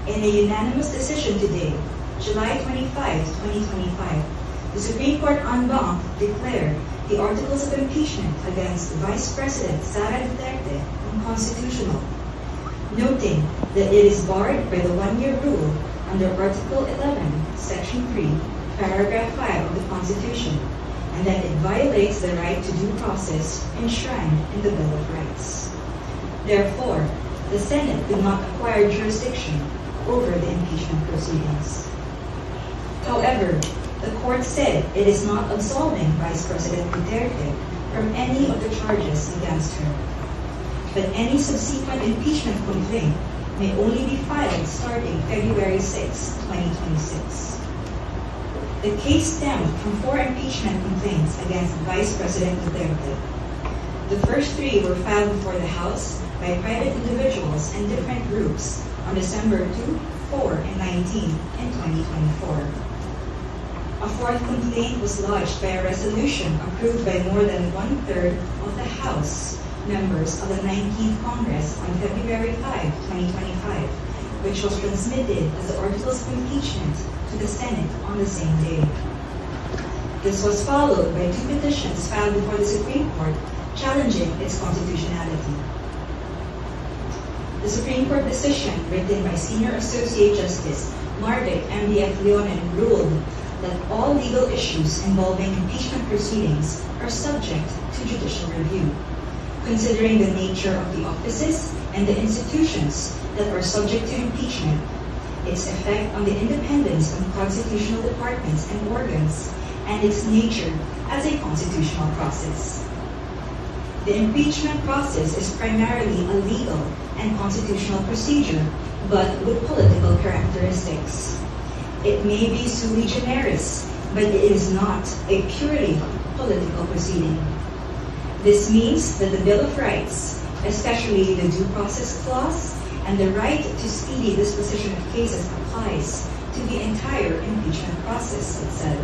In a unanimous decision today, July 25, 2025, the Supreme Court en banc declared the articles of impeachment against Vice President Sara Duterte unconstitutional, noting that it is barred by the one-year rule under Article 11, Section 3, Paragraph 5 of the Constitution, and that it violates the right to due process enshrined in the Bill of Rights. Therefore, the Senate did not acquire jurisdiction over the impeachment proceedings. However, the court said it is not absolving Vice President Duterte from any of the charges against her, but any subsequent impeachment complaint may only be filed starting February 6, 2026. The case stemmed from 4 impeachment complaints against Vice President Duterte. The first 3 were filed before the House by private individuals and different groups on December 2, 4, and 19 in 2024. A 4th complaint was lodged by a resolution approved by more than 1/3 of the House members of the 19th Congress on February 5, 2025, which was transmitted as the articles of impeachment to the Senate on the same day. This was followed by 2 petitions filed before the Supreme Court challenging its constitutionality. The Supreme Court decision, written by Senior Associate Justice Marvic M.D.F. Leonen, ruled that all legal issues involving impeachment proceedings are subject to judicial review, considering the nature of the offices and the institutions that are subject to impeachment, its effect on the independence of constitutional departments and organs, and its nature as a constitutional process. The impeachment process is primarily a legal and constitutional procedure, but with political characteristics. It may be sui generis, but it is not a purely political proceeding. This means that the Bill of Rights, especially the Due Process Clause and the right to speedy disposition of cases, applies to the entire impeachment process, it said.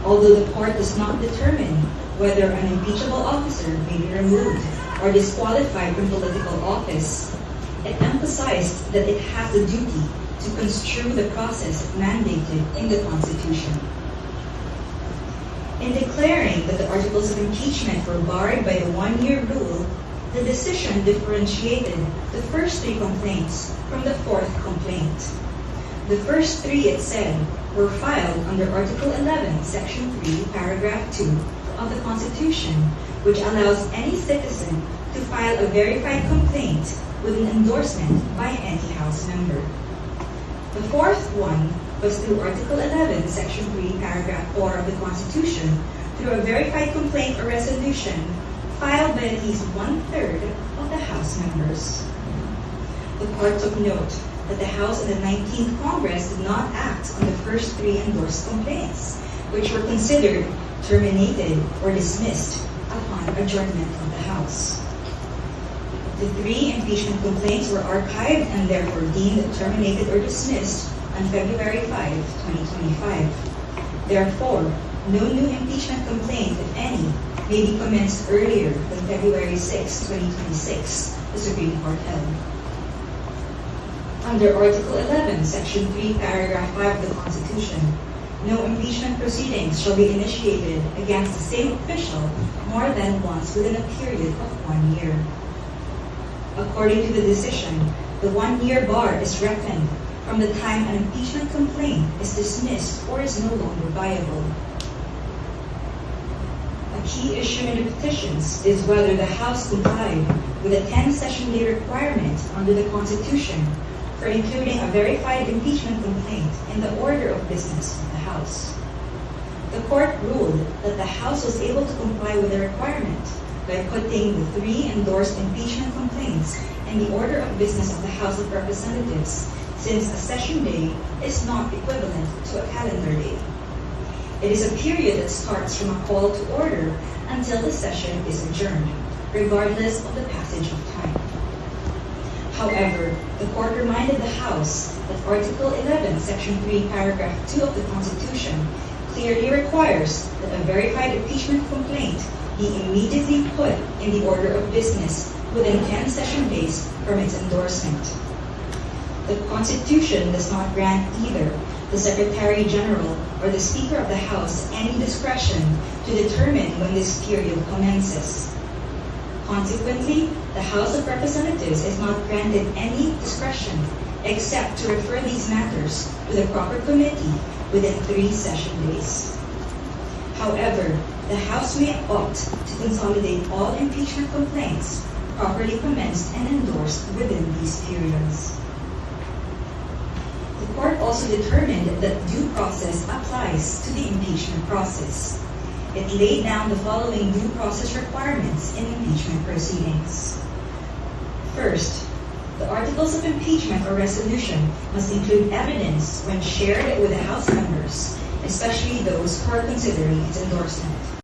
Although the court does not determine whether an impeachable officer may be removed or disqualified from political office, it emphasized that it has the duty to construe the process mandated in the Constitution. In declaring that the articles of impeachment were barred by the one-year rule, the decision differentiated the first 3 complaints from the 4th complaint. The first 3, it said, were filed under Article 11, Section 3, Paragraph 2 of the Constitution, which allows any citizen to file a verified complaint with an endorsement by any House member. The 4th one was through Article 11, Section 3, Paragraph 4 of the Constitution, through a verified complaint or resolution filed by at least 1/3 of the House members. The court took note that the House and the 19th Congress did not act on the first 3 endorsed complaints, which were considered terminated or dismissed upon adjournment of the House. The 3 impeachment complaints were archived and therefore deemed terminated or dismissed on February 5, 2025. Therefore, no new impeachment complaint, if any, may be commenced earlier than February 6, 2026, the Supreme Court held. Under Article 11, Section 3, Paragraph 5 of the Constitution, no impeachment proceedings shall be initiated against the same official more than once within a period of 1 year. According to the decision, the 1-year bar is reckoned from the time an impeachment complaint is dismissed or is no longer viable. A key issue in the petitions is whether the House complied with the 10-session day requirement under the Constitution for including a verified impeachment complaint in the order of business of the House. The court ruled that the House was able to comply with the requirement by putting the 3 endorsed impeachment complaints in the order of business of the House of Representatives, since a session day is not equivalent to a calendar day. It is a period that starts from a call to order until the session is adjourned, regardless of the passage of time. However, the court reminded the House that Article 11, Section 3, Paragraph 2 of the Constitution clearly requires that a verified impeachment complaint be immediately put in the order of business within 10 session days from its endorsement. The Constitution does not grant either the Secretary General or the Speaker of the House any discretion to determine when this period commences. Consequently, the House of Representatives is not granted any discretion except to refer these matters to the proper committee within 3 session days. However, the House may opt to consolidate all impeachment complaints properly commenced and endorsed within these periods. The Court also determined that due process applies to the impeachment process. It laid down the following due process requirements in impeachment proceedings. First, the articles of impeachment or resolution must include evidence when shared with the House members, especially those who are considering its endorsement.